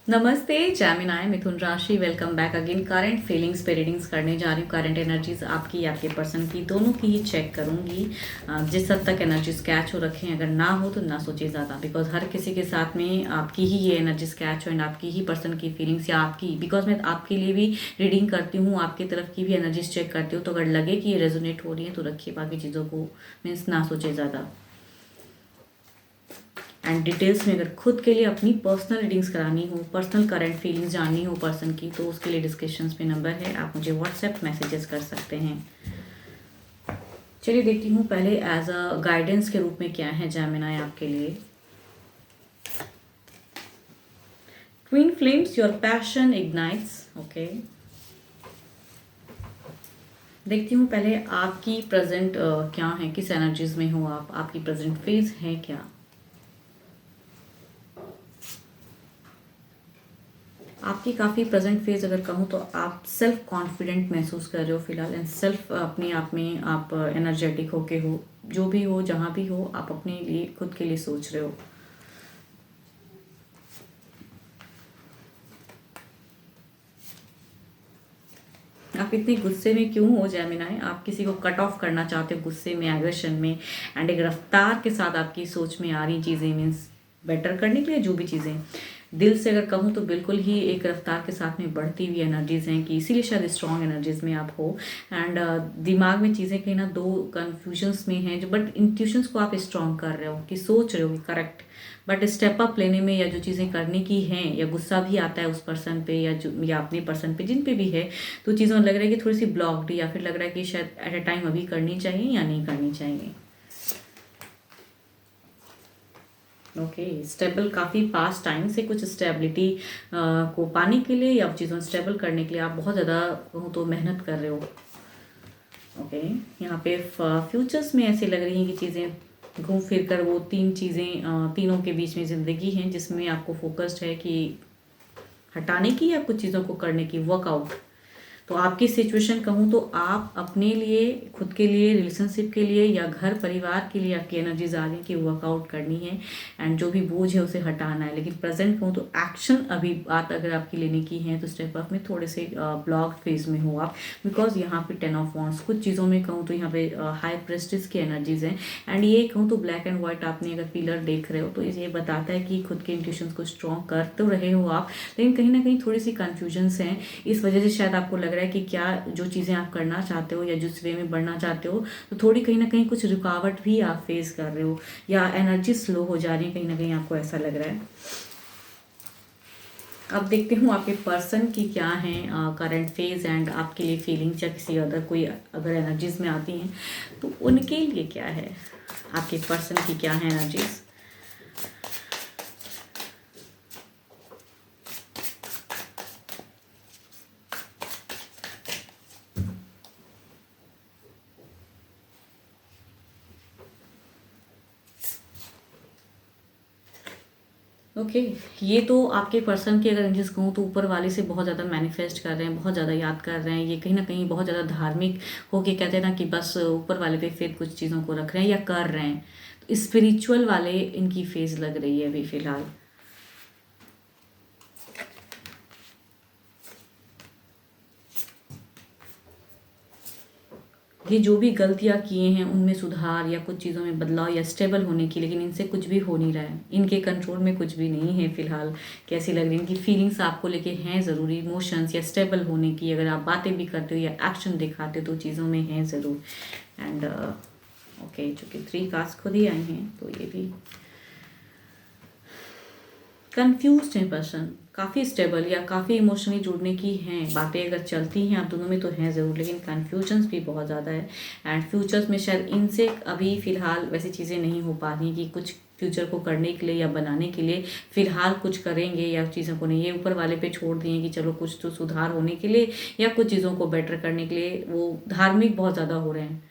नमस्ते जेमिनाई मिथुन राशि, welcome back again. Current feelings पे रीडिंग्स करने जा रही हूँ। करंट एनर्जीज आपकी, आपके पर्सन की, दोनों की ही चेक करूँगी। जिस हद तक एनर्जीज कैच हो रखे हैं, अगर ना हो तो ना सोचिए ज़्यादा, बिकॉज हर किसी के साथ में आपकी ही ये एनर्जीज कैच हो एंड आपकी ही पर्सन की फीलिंग्स या आपकी, बिकॉज मैं आपके लिए भी रीडिंग करती हूँ, आपकी तरफ की भी एनर्जीज चेक करती हूँ। तो अगर लगे कि ये रेजोनेट हो रही है तो रखिए, बाकी चीज़ों को मीन्स ना सोचिए ज़्यादा। एंड डिटेल्स में अगर खुद के लिए अपनी पर्सनल रीडिंग्स करानी हो, पर्सनल करंट फीलिंग्स जाननी हो पर्सन की, तो उसके लिए डिस्क्रिप्शंस में नंबर है, आप मुझे व्हाट्सएप मैसेजेस कर सकते हैं। चलिए देखती हूँ पहले एज अ गाइडेंस के रूप में क्या है जेमिनाई आपके लिए। Twin flames, your passion ignites. Okay, देखती हूँ पहले आपकी प्रेजेंट क्या है, किस एनर्जीज में हो आप, आपकी प्रेजेंट फेज है क्या। आपकी काफ़ी प्रेजेंट फेज अगर कहूँ तो आप सेल्फ कॉन्फिडेंट महसूस कर रहे हो फिलहाल, एंड सेल्फ अपने आप में आप एनर्जेटिक होके हो, जो भी हो जहाँ भी हो, आप अपने लिए खुद के लिए सोच रहे हो। आप इतने गुस्से में क्यों हो जेमिनाई, आप किसी को कट ऑफ करना चाहते हो गुस्से में, एग्रेशन में, एंड एक रफ्तार के साथ आपकी सोच में आ रही चीज़ें, मीन्स बेटर करने के लिए जो भी चीज़ें दिल से अगर कहूँ तो बिल्कुल ही एक रफ्तार के साथ में बढ़ती हुई एनर्जीज हैं, कि इसीलिए शायद स्ट्रॉन्ग एनर्जीज में आप हो। एंड दिमाग में चीज़ें कहीं ना दो कन्फ्यूजन्स में हैं, जो बट इंट्यूशंस को आप स्ट्रॉन्ग कर रहे हो, कि सोच रहे हो कि करेक्ट, बट स्टेप अप लेने में या जो चीज़ें करने की हैं, या गुस्सा भी आता है उस पर्सन पे या जो या अपने पर्सन पे जिन पे भी है, तो चीज़ों में लग रहा है कि थोड़ी सी ब्लॉक्ड, या फिर लग रहा है कि शायद एट अ टाइम अभी करनी चाहिए या नहीं करनी चाहिए। ओके, स्टेबल, काफ़ी पास टाइम से कुछ स्टेबिलिटी को पाने के लिए या चीज़ों स्टेबल करने के लिए आप बहुत ज़्यादा कहूँ तो मेहनत कर रहे हो। ओके, यहाँ पे फ्यूचर्स में ऐसे लग रही हैं कि चीज़ें घूम फिर कर वो तीन चीज़ें, तीनों के बीच में ज़िंदगी है जिसमें आपको फोकस्ड है कि हटाने की या कुछ चीज़ों को करने की, वर्कआउट। तो आपकी सिचुएशन कहूँ तो आप अपने लिए, खुद के लिए, रिलेशनशिप के लिए या घर परिवार के लिए आपकी एनर्जीज आ रही है कि वर्कआउट करनी है एंड जो भी बोझ है उसे हटाना है। लेकिन प्रेजेंट कहूँ तो एक्शन अभी बात अगर आपकी लेने की है तो स्टेप अप में थोड़े से ब्लॉक फेज में हो आप, बिकॉज यहाँ पे 10 ऑफ वॉन्ड्स, कुछ चीज़ों में कहूँ तो यहाँ पे हाई प्रेस्टिज की एनर्जीज हैं। एंड ये कहूँ तो ब्लैक एंड व्हाइट आपने अगर पिलर देख रहे हो तो ये बताता है कि खुद के इंट्यूशंस को स्ट्रॉन्ग कर तो रहे हो आप, लेकिन कहीं ना कहीं थोड़ी सी कन्फ्यूजन्स हैं। इस वजह से शायद आपको लग रहा है कि क्या जो चीज़ें आप करना चाहते हो या जिस वे में बढ़ना चाहते हो, तो थोड़ी कहीं ना कहीं कुछ रुकावट भी आप फेस कर रहे हो, या एनर्जी स्लो हो जा रही है, कहीं ना कहीं आपको ऐसा लग रहा है। अब देखते हूँ आपके पर्सन की क्या है करंट फेज एंड आपके लिए फीलिंग्स, या किसी अदर कोई अगर एनर्जीज में आती हैं तो उनके लिए क्या है, आपके पर्सन की क्या है एनर्जीज। ओके, ये तो आपके पर्सन की अगर जिस कहूँ तो ऊपर वाले से बहुत ज़्यादा मैनिफेस्ट कर रहे हैं, बहुत ज़्यादा याद कर रहे हैं, ये कहीं ना कहीं बहुत ज़्यादा धार्मिक होके कहते हैं ना कि बस ऊपर वाले पे फेथ कुछ चीज़ों को रख रहे हैं या कर रहे हैं, तो स्पिरिचुअल वाले इनकी फेज लग रही है अभी फ़िलहाल। ये जो भी गलतियाँ किए हैं उनमें सुधार या कुछ चीज़ों में बदलाव या स्टेबल होने की, लेकिन इनसे कुछ भी हो नहीं रहा है, इनके कंट्रोल में कुछ भी नहीं है फ़िलहाल। कैसी लग रही है इनकी फीलिंग्स आपको लेके हैं ज़रूरी, इमोशंस या स्टेबल होने की, अगर आप बातें भी करते हो या एक्शन दिखाते हो तो चीज़ों में हैं ज़रूर। एंड ओके, चूँकि 3 कार्ड्स खुद ही आई हैं तो ये भी कंफ्यूज्ड है पर्सन, काफ़ी स्टेबल या काफ़ी इमोशनली जुड़ने की हैं बातें अगर चलती हैं आप दोनों में तो हैं ज़रूर, लेकिन कन्फ्यूजन्स भी बहुत ज़्यादा है। एंड फ्यूचर्स में शायद इनसे अभी फ़िलहाल वैसी चीज़ें नहीं हो पा रही कि कुछ फ्यूचर को करने के लिए या बनाने के लिए फ़िलहाल कुछ करेंगे, या चीज़ों को नहीं, ये ऊपर वाले पे छोड़ दिए कि चलो कुछ तो सुधार होने के लिए या कुछ चीज़ों को बेटर करने के लिए वो धार्मिक बहुत ज़्यादा हो रहे हैं।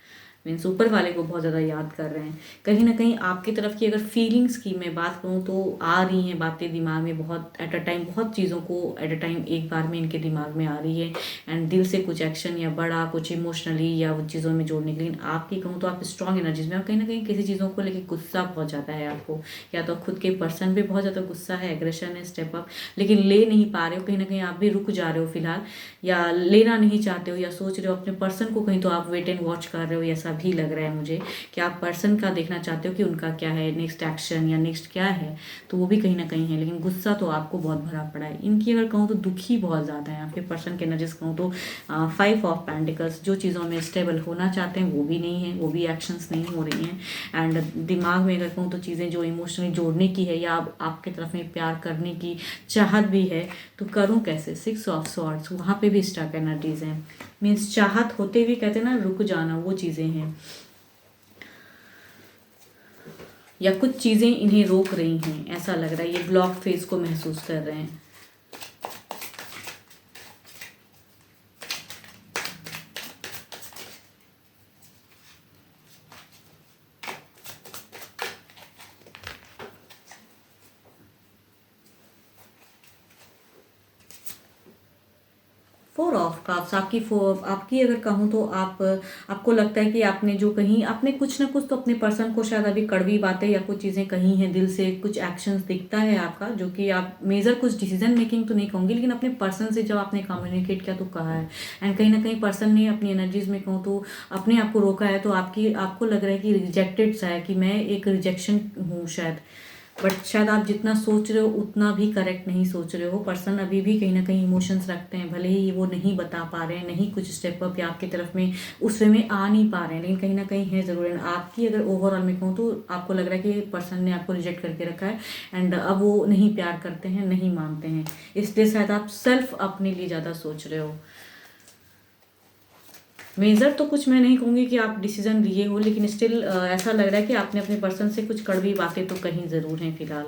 मीन्स ऊपर वाले को बहुत ज़्यादा याद कर रहे हैं। कहीं ना कहीं आपकी तरफ की अगर फीलिंग्स की मैं बात करूँ तो आ रही हैं बातें दिमाग में, बहुत एट अ टाइम, बहुत चीज़ों को एट अ टाइम एक बार में इनके दिमाग में आ रही है। एंड दिल से कुछ एक्शन या बड़ा कुछ इमोशनली या वो चीज़ों में जोड़ने के लिए। आपकी कहूँ तो आप स्ट्रॉन्ग एनर्जीज में, और कहीं ना कहीं किसी चीज़ों को लेकर गुस्सा बहुत ज़्यादा है आपको, या तो खुद के पर्सन पे बहुत ज़्यादा गुस्सा है, एग्रेशन है, स्टेप अप, लेकिन ले नहीं पा रहे हो। कहीं ना कहीं आप भी रुक जा रहे हो फिलहाल, या लेना नहीं चाहते हो, या सोच रहे हो अपने पर्सन को, कहीं तो आप वेट एंड वॉच कर रहे हो, ऐसा भी लग रहा है मुझे कि आप पर्सन का देखना चाहते हो कि उनका क्या है नेक्स्ट एक्शन या नेक्स्ट क्या है, तो वो भी कहीं ना कहीं है। लेकिन गुस्सा तो आपको बहुत भरा पड़ा है। इनकी अगर कहूँ तो दुखी बहुत ज़्यादा है आपके पर्सन के एनर्जीज कहूँ तो 5 ऑफ पेंटिकल्स, जो चीज़ों में स्टेबल होना चाहते हैं वो भी नहीं है, वो भी एक्शंस नहीं हो रही हैं। एंड दिमाग में अगर कहूँ तो चीज़ें जो इमोशनली जोड़ने की है या आपके तरफ में प्यार करने की चाहत भी है, तो करूँ कैसे। 6 ऑफ सॉर्ड्स, वहाँ पे भी स्टक एनर्जीज हैं। मीन्स चाहत होते हुए कहते हैं ना रुक जाना, वो चीज़ें हैं, या कुछ चीज़ें इन्हें रोक रही हैं, ऐसा लग रहा है। ये ब्लॉक फेज को महसूस कर रहे हैं। फोर ऑफ कप्स, आपकी अगर कहूँ तो आपको लगता है कि आपने जो कहीं आपने कुछ ना कुछ तो अपने पर्सन को शायद अभी कड़वी बातें या कुछ चीज़ें कही हैं दिल से, कुछ एक्शंस दिखता है आपका, जो कि आप मेजर कुछ डिसीजन मेकिंग तो नहीं कहूँगी, लेकिन अपने पर्सन से जब आपने कम्युनिकेट किया तो कहा है। एंड कहीं ना कहीं पर्सन ने अपनी एनर्जीज में कहूँ तो अपने आप को रोका है, तो आपको लग रहा है कि रिजेक्टेड सा है, कि मैं एक रिजेक्शन हूँ शायद। बट शायद आप जितना सोच रहे हो उतना भी करेक्ट नहीं सोच रहे हो। पर्सन अभी भी कहीं ना कहीं इमोशंस रखते हैं, भले ही वो नहीं बता पा रहे हैं, नहीं कुछ स्टेप अप या आपकी तरफ में उस वे में आ नहीं पा रहे हैं, लेकिन कहीं ना कहीं है ज़रूर। एंड आपकी अगर ओवरऑल में कहूँ तो आपको लग रहा है कि पर्सन ने आपको रिजेक्ट करके रखा है, एंड अब वो नहीं प्यार करते हैं, नहीं मानते हैं, इसलिए शायद आप सेल्फ अपने लिए ज़्यादा सोच रहे हो। मेजर तो कुछ मैं नहीं कहूँगी कि आप डिसीजन लिए हो, लेकिन स्टिल ऐसा लग रहा है कि आपने अपने पर्सन से कुछ कड़वी बातें तो कहीं ज़रूर हैं फिलहाल।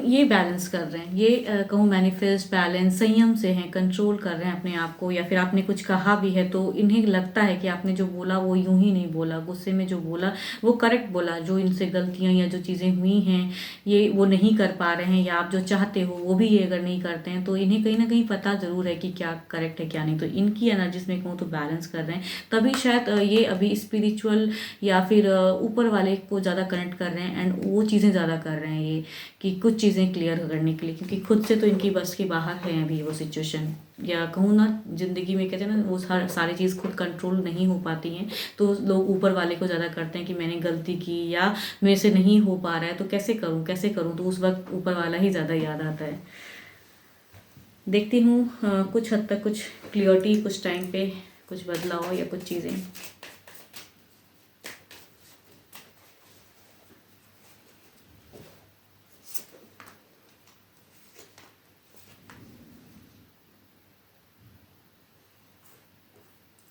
ये बैलेंस कर रहे हैं, ये कहूँ मैनिफेस्ट बैलेंस संयम से हैं, कंट्रोल कर रहे हैं अपने आप को, या फिर आपने कुछ कहा भी है तो इन्हें लगता है कि आपने जो बोला वो यूं ही नहीं बोला, गुस्से में जो बोला वो करेक्ट बोला। जो इनसे गलतियां या जो चीज़ें हुई हैं ये वो नहीं कर पा रहे हैं, या आप जो चाहते हो वो भी ये अगर नहीं करते हैं, तो इन्हें कहीं ना कहीं पता ज़रूर है कि क्या करेक्ट है क्या नहीं। तो इनकी एनर्जीज में कहूँ तो बैलेंस कर रहे हैं, तभी शायद ये अभी स्पिरिचुअल या फिर ऊपर वाले को ज़्यादा कनेक्ट कर रहे हैं, एंड वो चीज़ें ज़्यादा कर रहे हैं ये, कि कुछ चीज़ें क्लियर करने के लिए, क्योंकि खुद से तो इनकी बस के बाहर है अभी वो सिचुएशन। या कहूँ ना ज़िंदगी में कहते हैं ना वो सारी चीज़ खुद कंट्रोल नहीं हो पाती हैं, तो लोग ऊपर वाले को ज़्यादा करते हैं कि मैंने गलती की या मेरे से नहीं हो पा रहा है तो कैसे करूँ कैसे करूँ, तो उस वक्त ऊपर वाला ही ज़्यादा याद आता है। देखती हूँ कुछ हद तक कुछ क्लियरिटी कुछ टाइम पे कुछ बदलाव या कुछ चीज़ें।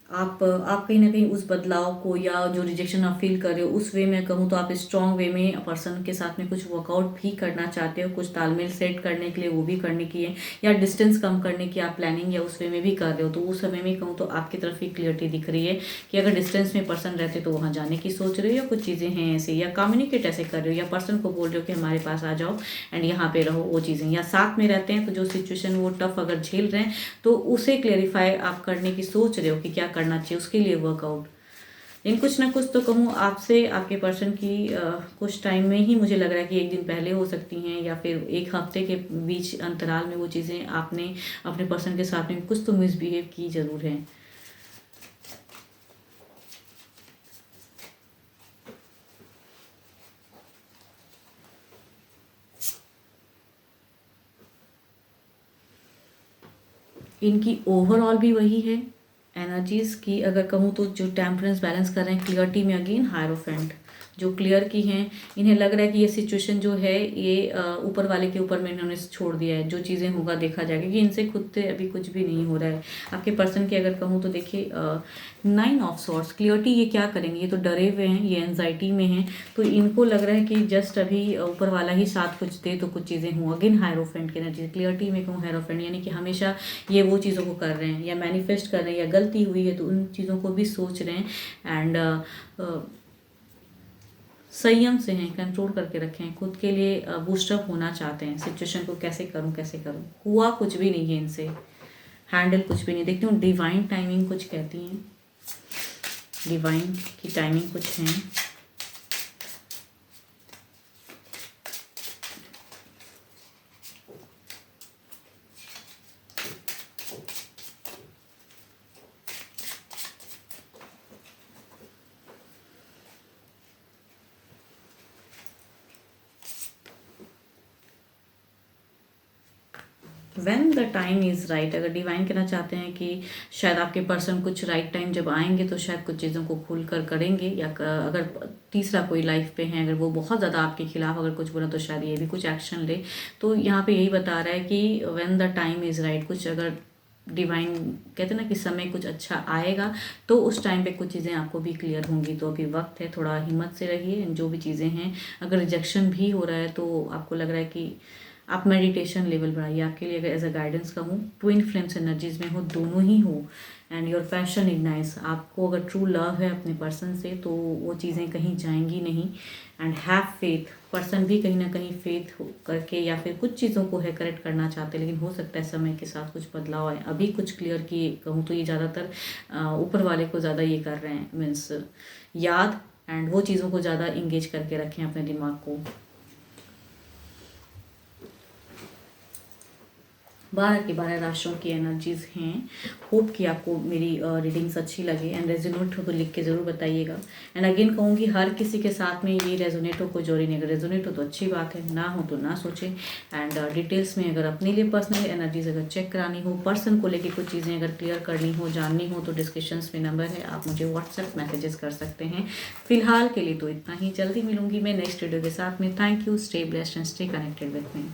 आप कहीं ना कहीं उस बदलाव को या जो रिजेक्शन आप फील कर रहे हो उस वे में कहूँ तो आप स्ट्रॉन्ग वे में पर्सन के साथ में कुछ वर्कआउट भी करना चाहते हो, कुछ तालमेल सेट करने के लिए वो भी करने की है, या डिस्टेंस कम करने की आप प्लानिंग या उस वे में भी कर रहे हो। तो उस समय में कहूँ तो आपकी तरफ ही क्लियरिटी दिख रही है कि अगर डिस्टेंस में पर्सन रहते तो वहाँ जाने की सोच रहे हो, या कुछ चीज़ें हैं ऐसे, या कम्युनिकेट ऐसे कर रहे हो, या पर्सन को बोल रहे हो कि हमारे पास आ जाओ एंड यहाँ पे रहो, वो चीज़ें, या साथ में रहते हैं तो जो सिचुएशन वो टफ अगर झेल रहे हैं तो उसे क्लेरिफाई आप करने की सोच रहे हो कि क्या करना चाहिए उसके लिए वर्कआउट। लेकिन कुछ ना कुछ तो कहूँ आपसे आपके पर्सन की कुछ टाइम में ही मुझे लग रहा है कि एक दिन पहले हो सकती हैं, या फिर एक हफ्ते के बीच अंतराल में वो चीज़ें आपने अपने पर्सन के साथ में कुछ तो मिसबिहेव की ज़रूर है। इनकी ओवरऑल भी वही है एनर्जीज की, अगर कहूँ तो जो टेम्परेंस बैलेंस कर रहे हैं, क्लियरिटी में अगेन हायरोफेंट, जो क्लियर की हैं, इन्हें लग रहा है कि ये सिचुएशन जो है ये ऊपर वाले के ऊपर में इन्होंने छोड़ दिया है। जो चीज़ें होगा देखा जाएगा कि इनसे खुद से अभी कुछ भी नहीं हो रहा है। आपके पर्सन की अगर कहूँ तो देखिए 9 ऑफ सॉर्ड्स, क्लियरिटी ये क्या करेंगे, ये तो डरे हुए हैं, ये एंजाइटी में हैं, तो इनको लग रहा है कि जस्ट अभी ऊपर वाला ही साथ कुछ दे तो कुछ चीज़ें हों। अगेन हायरोफेंट की एनर्जी, क्लियरिटी में कहूँ हायरोफेंट यानी कि हमेशा ये वो चीज़ों को कर रहे हैं या मैनिफेस्ट कर रहे हैं, या गलती हुई है तो उन चीज़ों को भी सोच रहे हैं एंड संयम से हैं, कंट्रोल करके रखें, खुद के लिए बूस्टअप होना चाहते हैं। सिचुएशन को कैसे करूं, हुआ कुछ भी नहीं है इनसे, हैंडल कुछ भी नहीं। देखती हूँ डिवाइन टाइमिंग कुछ कहती हैं, डिवाइन की टाइमिंग कुछ है। When the time is right, अगर डिवाइन कहना चाहते हैं कि शायद आपके पर्सन कुछ राइट टाइम जब आएंगे तो शायद कुछ चीज़ों को खुल कर करेंगे, या अगर तीसरा कोई लाइफ पे है, अगर वो बहुत ज़्यादा आपके खिलाफ अगर कुछ बोला तो शायद ये भी कुछ एक्शन ले। तो यहाँ पे यही बता रहा है कि when the time is right, कुछ अगर डिवाइन कहते हैं ना कि समय कुछ अच्छा आएगा तो उस टाइम पे कुछ चीज़ें आपको भी क्लियर होंगी। तो अभी वक्त है, थोड़ा हिम्मत से रहिए। जो भी चीज़ें हैं, अगर रिजेक्शन भी हो रहा है तो आपको लग रहा है कि आप मेडिटेशन लेवल बढ़ाइए। आपके लिए अगर एज अ गाइडेंस कहूँ, ट्विन फ्लेम्स एनर्जीज में हो, दोनों ही हो, एंड योर पैशन इग्नाइट्स, आपको अगर ट्रू लव है अपने पर्सन से तो वो चीज़ें कहीं जाएंगी नहीं। एंड हैव फेथ, पर्सन भी कहीं ना कहीं फेथ करके या फिर कुछ चीज़ों को है करेक्ट करना चाहते हैं, लेकिन हो सकता है समय के साथ कुछ बदलाव आए। अभी कुछ क्लियर की कहूँ तो ये ज़्यादातर ऊपर वाले को ज़्यादा ये कर रहे हैं, मीन्स याद एंड वो चीज़ों को ज़्यादा इंगेज करके रखें अपने दिमाग को। 12 की 12 राशियों की एनर्जीज हैं। होप कि आपको मेरी रीडिंग्स अच्छी लगे एंड रेजोनेट हो तो लिख के ज़रूर बताइएगा। एंड अगेन कहूँगी हर किसी के साथ में ये रेजोनेट हो, कोई जोड़ी नहीं। अगर रेजोनेट हो तो अच्छी बात है, ना हो तो ना सोचें। एंड डिटेल्स में अगर अपने लिए पर्सनल एनर्जीज अगर चेक करानी हो, पर्सन को लेके कुछ चीज़ें अगर क्लियर करनी हो, जाननी हो, तो डिस्क्रिप्शंस में नंबर है, आप मुझे व्हाट्सएप मैसेजेस कर सकते हैं। फिलहाल के लिए तो इतना ही, जल्दी मिलूंगी मैं नेक्स्ट वीडियो के साथ में। Thank you, stay blessed and stay connected with me.